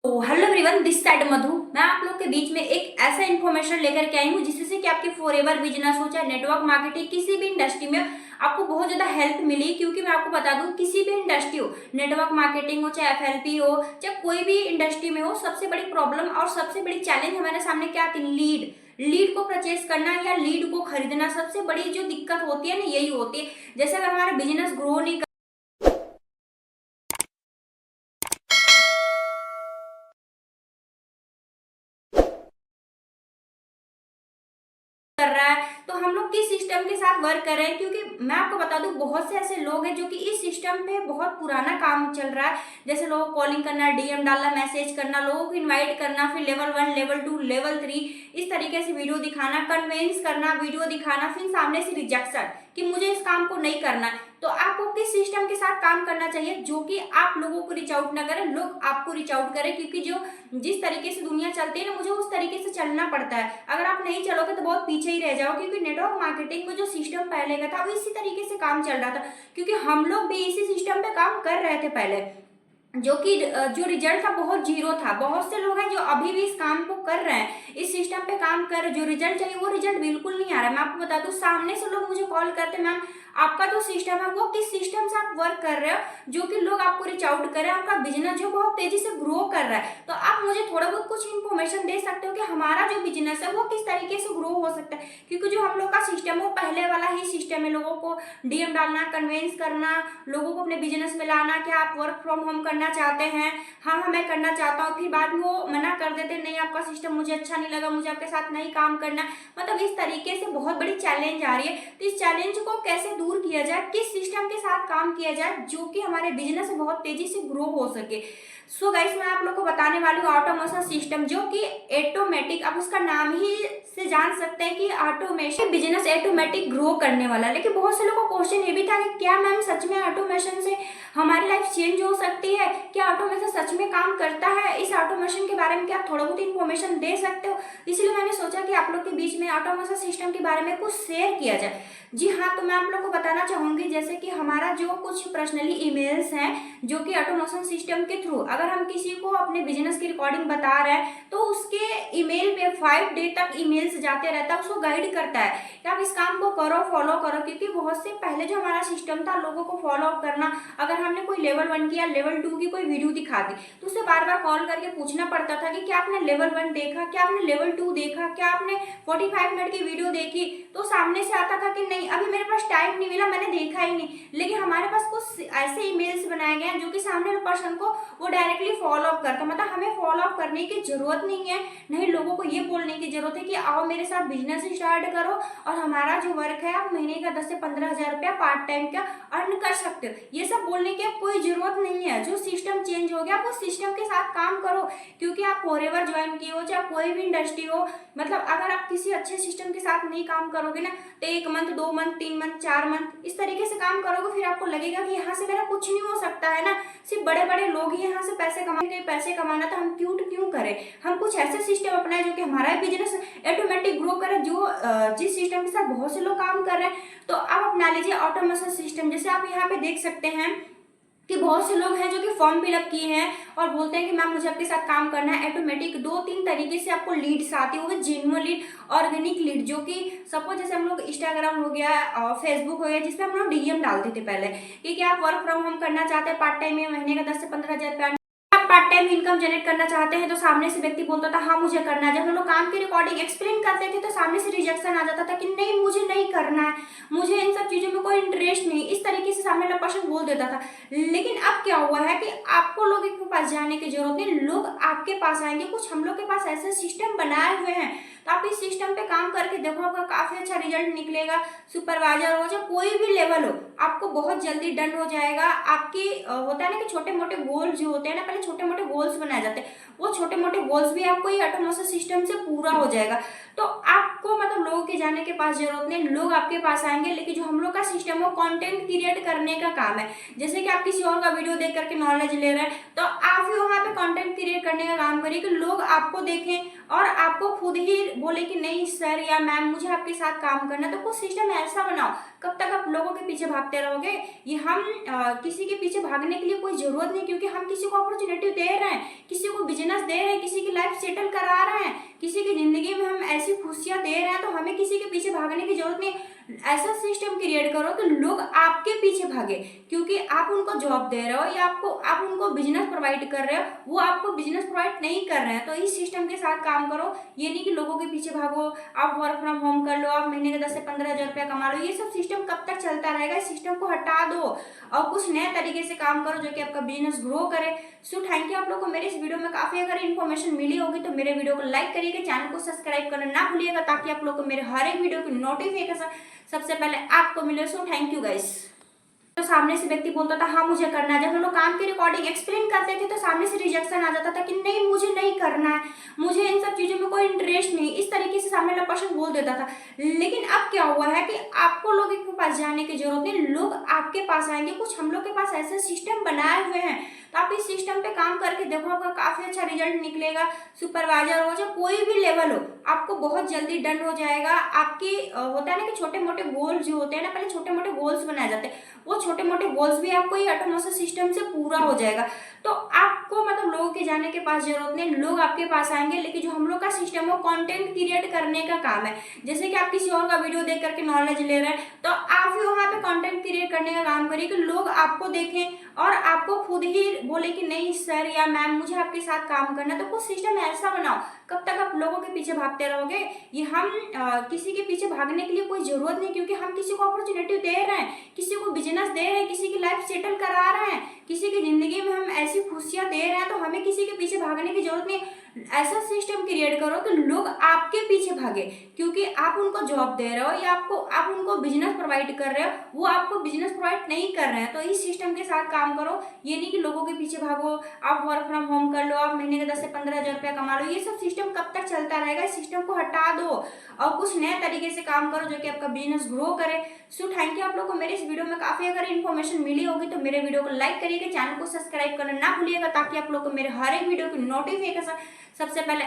तो hello everyone, this side मधु। मैं आप लोग के बीच में एक ऐसा इन्फॉर्मेशन लेकर के आई हूँ जिससे कि आपकी फॉरएवर बिजनेस हो, चाहे नेटवर्क मार्केटिंग, किसी भी इंडस्ट्री में आपको बहुत ज्यादा हेल्प मिली। क्योंकि मैं आपको बता दूं, किसी भी इंडस्ट्री हो, नेटवर्क मार्केटिंग हो, चाहे एफएलपी हो, चाहे कोई भी इंडस्ट्री में हो, सबसे बड़ी प्रॉब्लम और सबसे बड़ी चैलेंज हमारे सामने क्या आती है? लीड को परचेज करना या लीड को खरीदना। सबसे बड़ी जो दिक्कत होती है ना, यही होती है। जैसे अगर हमारा बिजनेस ग्रो नहीं कर रहा है, तो हम लोग किस सिस्टम के साथ वर्क कर रहे हैं। क्योंकि मैं आपको बता दूं, बहुत से ऐसे लोग हैं जो कि इस सिस्टम पे बहुत पुराना काम चल रहा है। जैसे लोगों को कॉलिंग करना, डीएम डालना, मैसेज करना, लोगों को इनवाइट करना, फिर लेवल 1, लेवल 2, लेवल 3 इस तरीके से वीडियो दिखाना, कन्वेंस करना, वीडियो दिखाना, फिर सामने से रिजेक्शन कि मुझे इस काम को नहीं करना। तो आपको किस सिस्टम के साथ काम करना चाहिए जो कि आप लोगों को रीच आउट ना करें, लोग आपको रीच आउट करें। क्योंकि जो जिस तरीके से दुनिया चलती है ना, मुझे उस तरीके से चलना पड़ता है। अगर आप नहीं चलोगे तो बहुत पीछे ही रह जाओ। क्योंकि नेटवर्क मार्केटिंग में जो सिस्टम पहले का था वो इसी तरीके से काम चल रहा था। क्योंकि हम लोग भी इसी सिस्टम पे काम कर रहे थे पहले, जो कि जो रिजल्ट था बहुत जीरो था। बहुत से लोग हैं जो अभी भी इस काम को कर रहे हैं, इस सिस्टम पे काम कर रहे हैं। जो रिजल्ट चाहिए वो रिजल्ट बिल्कुल नहीं आ रहा है। मैं आपको बता दूं, सामने से लोग मुझे कॉल करते हैं, मैम आपका जो सिस्टम है वो किस सिस्टम से आप वर्क कर रहे हो जो कि लोग आपको रीच आउट कर रहे हैं, आपका बिजनेस जो बहुत तेजी से ग्रो कर रहा है। तो आप मुझे थोड़ा बहुत कुछ इन्फॉर्मेशन दे सकते हो कि हमारा जो बिजनेस है वो किस तरीके से ग्रो हो सकता है। क्योंकि जो हम लोग का सिस्टम है वो पहले वाला ही सिस्टम है, लोगों को डीएम डालना, कन्वेंस करना, लोगों को अपने बिजनेस में लाना कि आप वर्क फ्रॉम होम करना चाहते हैं, हाँ मैं करना चाहता हूँ। फिर बाद में वो मना कर देते, नहीं आपका सिस्टम मुझे अच्छा नहीं लगा, मुझे आपके साथ नहीं काम करना। मतलब इस तरीके से बहुत बड़ी चैलेंज आ रही है। तो इस चैलेंज को कैसे दूर किया जाए, किस सिस्टम के साथ काम किया जाए जो कि हमारे बिजनेस में बहुत तेजी से ग्रो हो सके। सो गाइस, मैं आप लोग को बताने वाली हूँ ऑटोमेशन सिस्टम, जो कि ऑटोमेटिक, अब उसका नाम ही से जान सकते हैं कि ऑटोमेशन बिजनेस ऑटोमेटिक ग्रो करने वाला है। लेकिन बहुत से लोगों को क्वेश्चन ये भी था कि क्या मैम सच में ऑटोमेशन से हमारी लाइफ चेंज हो सकती है, क्या ऑटोमेशन सच में काम करता है? इस ऑटोमेशन के बारे में क्या आप थोड़ा बहुत इन्फॉर्मेशन दे सकते हो? इसलिए मैंने सोचा कि आप लोग के बीच में ऑटोमेशन सिस्टम के बारे में कुछ शेयर किया जाए। जी हाँ, तो मैं आप लोग को बताना चाहूंगी, जैसे कि हमारा जो कुछ पर्सनली ईमेल्स हैं जो कि ऑटोमेशन सिस्टम के थ्रू, अगर हम किसी को अपने बिजनेस की रिकॉर्डिंग बता रहे हैं तो उसके ईमेल पे 5 डे तक ईमेल्स जाते रहता है, उसको गाइड करता है कि आप इस काम को करो, फॉलो करो। क्योंकि बहुत से पहले जो हमारा सिस्टम था, लोगों को फॉलो अप करना, अगर हमने कोई लेवल 1 की या लेवल 2 की कोई वीडियो दिखा दी तो उसे बार बार कॉल करके पूछना पड़ता था कि क्या आपने लेवल 1 देखा, क्या आपने लेवल 2 देखा, क्या आपने 45 मिनट की वीडियो देखी। तो सामने से आता था कि नहीं अभी मेरे पास टाइम नहीं मिला, मैंने देखा ही नहीं। लेकिन हमारे पास कुछ ऐसे ईमेल्स बनाए गए हैं जो कि सामने वाले पर्सन को वो डायरेक्टली फॉलो अप करता, मतलब हमें फॉलो अप करने की जरूरत नहीं है। नहीं, लोगों को ये बोलने की जरूरत है कि आओ मेरे साथ बिजनेस स्टार्ट करो और हमारा जो वर्क है आप महीने का 10 से 15 हजार रुपया पार्ट टाइम का अर्न कर सकते हो। ये सब बोलने की कोई जरूरत नहीं है। जो सिस्टम चेंज हो गया आप उस सिस्टम के साथ काम करो। क्योंकि आप फॉरएवर ज्वाइन किए हो, चाहे कोई भी इंडस्ट्री हो, मतलब अगर आप किसी अच्छे सिस्टम के साथ नहीं काम करोगे ना, तो 1 मंथ, 2 मंथ, 3 मंथ, 4 मंथ इस तरीके से काम करोगे, फिर आपको लगेगा कि यहाँ से मेरा कुछ नहीं हो सकता है ना, सिर्फ बड़े बड़े लोग ही यहाँ से पैसे कमाएंगे। पैसे कमाना तो हम क्यों करें? हम कुछ ऐसे सिस्टम अपनाए जो कि हमारा बिजनेस ऑटोमेटिक ग्रो करे, जो जिस सिस्टम के साथ बहुत से लोग काम कर रहे हैं। तो आप अपना लीजिए ऑटोमेशन सिस्टम। जैसे आप यहाँ पे देख सकते हैं कि बहुत से लोग हैं जो कि फॉर्म फिलअप किए हैं और बोलते हैं कि मैम मुझे आपके साथ काम करना है। ऑटोमेटिक 2-3 तरीके से आपको लीड्स आती है, वो जेन्युइन लीड, ऑर्गेनिक लीड, जो कि सपोज जैसे हम लोग इंस्टाग्राम हो गया और फेसबुक हो गया, जिसपे हम लोग डीएम डालते थे पहले कि आप वर्क फ्रॉम होम करना चाहते हैं, पार्ट टाइम में महीने का 10 से 15 हजार रुपया पार्ट टाइम इनकम जनरेट करना चाहते हैं। तो सामने से व्यक्ति बोलता था हाँ मुझे करना है। जब हम लोग काम की रिकॉर्डिंग एक्सप्लेन करते थे तो सामने से रिजेक्शन आ जाता था कि नहीं मुझे नहीं करना है, मुझे इन सब चीजों में कोई इंटरेस्ट नहीं। इस तरीके से सामने वाला पर्सन बोल देता था। लेकिन अब क्या हुआ है कि आपको लोगों के पास जाने की जरूरत नहीं, लोग आपके पास आएंगे। कुछ हम लोग के पास ऐसे सिस्टम बनाए हुए हैं, तो आप इस सिस्टम पे काम करके देखो, आपका काफी अच्छा रिजल्ट निकलेगा। सुपरवाइजर हो चाहे कोई भी लेवल हो, आपको बहुत जल्दी डन हो जाएगा। आपकी होता है ना कि छोटे मोटे गोल्स जो होते हैं ना, पहले छोटे मोटे गोल्स बनाए जाते हैं, वो छोटे मोटे गोल्स भी आपको ये ऑटोमेशन सिस्टम से पूरा हो जाएगा। तो आपको मतलब लोगों के जाने के पास जरूरत नहीं, लोग आपके पास आएंगे। लेकिन जो हम लोग का सिस्टम है कंटेंट क्रिएट करने का काम है। जैसे कि आप किसी और का वीडियो देख करके नॉलेज ले रहे हैं, तो आप भी वहां पे कंटेंट क्रिएट करने का काम करिए कि लोग आपको देखें और आपको खुद ही बोले कि नहीं सर या मैम मुझे आपके साथ काम करना। तो कुछ सिस्टम ऐसा बनाओ। कब तक आप लोगों के पीछे भागते रहोगे? ये हम किसी के पीछे भागने के लिए कोई जरूरत नहीं, क्योंकि हम किसी को अपॉर्चुनिटी दे रहे हैं, किसी को बिजनेस दे रहे हैं, किसी की लाइफ सेटल करा रहे हैं, किसी की जिंदगी में हम ऐसी खुशियां दे रहे हैं, तो हमें किसी के पीछे भागने की जरूरत नहीं। ऐसा सिस्टम क्रिएट करो कि लोग आपके पीछे भागे, क्योंकि आप उनको जॉब दे रहे हो या आप उनको बिजनेस प्रोवाइड कर रहे हो, वो आपको बिजनेस प्रोवाइड नहीं कर रहे हैं। तो इस सिस्टम के साथ काम करो। ये नहीं कि लोगों के पीछे भागो, आप वर्क फ्रॉम होम कर लो, आप महीने के 10 से 15 हज़ार रुपया कमा लो। ये सब सिस्टम कब तक चलता रहेगा? इस सिस्टम को हटा दो और कुछ नए तरीके से काम करो जो कि आपका बिजनेस ग्रो करे। So thank you. आप लोग को मेरे इस वीडियो में काफी अगर इन्फॉर्मेशन मिली होगी तो मेरे वीडियो को लाइक करिएगा, चैनल को सब्सक्राइब करना ना भूलिएगा, ताकि आप लोग को मेरे हर एक वीडियो की नोटिफिकेशन सबसे पहले आपको मिले। So thank you guys. तो सामने से व्यक्ति बोलता था हाँ मुझे करना है, जब हम लोग काम की रिकॉर्डिंग एक्सप्लेन करते थे तो सामने से रिजेक्शन आ जाता था कि नहीं मुझे नहीं करना है, मुझे इन सब चीजों में कोई इंटरेस्ट नहीं, इस तरीके से सामने वाला पर्सन बोल देता था। लेकिन अब क्या हुआ है कि आपको लोगों के पास जाने की जरूरत नहीं, लोग आपके पास आएंगे। कुछ हम लोग के पास ऐसे सिस्टम बनाए हुए हैं, तो आप इस सिस्टम पे काम करके देखो, आपका काफी अच्छा रिजल्ट निकलेगा। सुपरवाइजर हो चाहे कोई भी लेवल हो, आपको बहुत जल्दी डन हो जाएगा। आपकी होता है ना कि छोटे मोटे गोल्स जो होते हैं ना, पहले छोटे मोटे गोल्स बनाए जाते हैं, वो छोटे मोटे गोल्स भी आपको ये ऑटोमेशन सिस्टम से पूरा हो जाएगा। तो आपको मतलब लोगों के जाने के पास जरूरत नहीं, लोग आपके पास आएंगे। लेकिन जो हम लोग का सिस्टम है कंटेंट क्रिएट करने का काम है। जैसे कि आप किसी और का वीडियो देख करके नॉलेज ले रहे हैं, तो आप भी वहां पे कंटेंट क्रिएट करने का काम करिए कि लोग आपको देखें और आपको खुद ही बोले कि नहीं सर या मैम मुझे आपके साथ काम करना है। तो कुछ सिस्टम ऐसा बनाओ। कब तक आप लोगों के पीछे भागते रहोगे? ये हम किसी के पीछे भागने के लिए कोई जरूरत नहीं, क्योंकि हम किसी को अपॉर्चुनिटी दे रहे हैं, किसी को बिजनेस दे रहे हैं, किसी की लाइफ सेटल करा रहे हैं, किसी की जिंदगी में हम ऐसी खुशियां दे रहे हैं, तो हमें किसी के पीछे भागने की जरूरत नहीं। ऐसा सिस्टम क्रिएट करो कि लोग आपके पीछे भागे, क्योंकि आप उनको जॉब दे रहे हो या आप उनको बिजनेस प्रोवाइड कर रहे हो, वो आपको बिजनेस प्रोवाइड नहीं कर रहे हैं। तो इस सिस्टम के साथ काम करो। ये नहीं कि लोगों के पीछे भागो, आप वर्क फ्रॉम होम कर लो, आप महीने के 10 से 15 हज़ार रुपया कमा लो। ये सब सिस्टम कब तक चलता रहेगा? इस सिस्टम को हटा दो और कुछ नए तरीके से काम करो जो कि आपका बिजनेस ग्रो करे। So thank you. आप लोग को मेरे इस वीडियो में काफी अगर इन्फॉर्मेशन मिली होगी तो मेरे वीडियो को लाइक करिएगा, चैनल को सब्सक्राइब करना ना भूलिएगा, ताकि आप लोग को मेरे हर एक वीडियो की नोटिफिकेशन सबसे पहले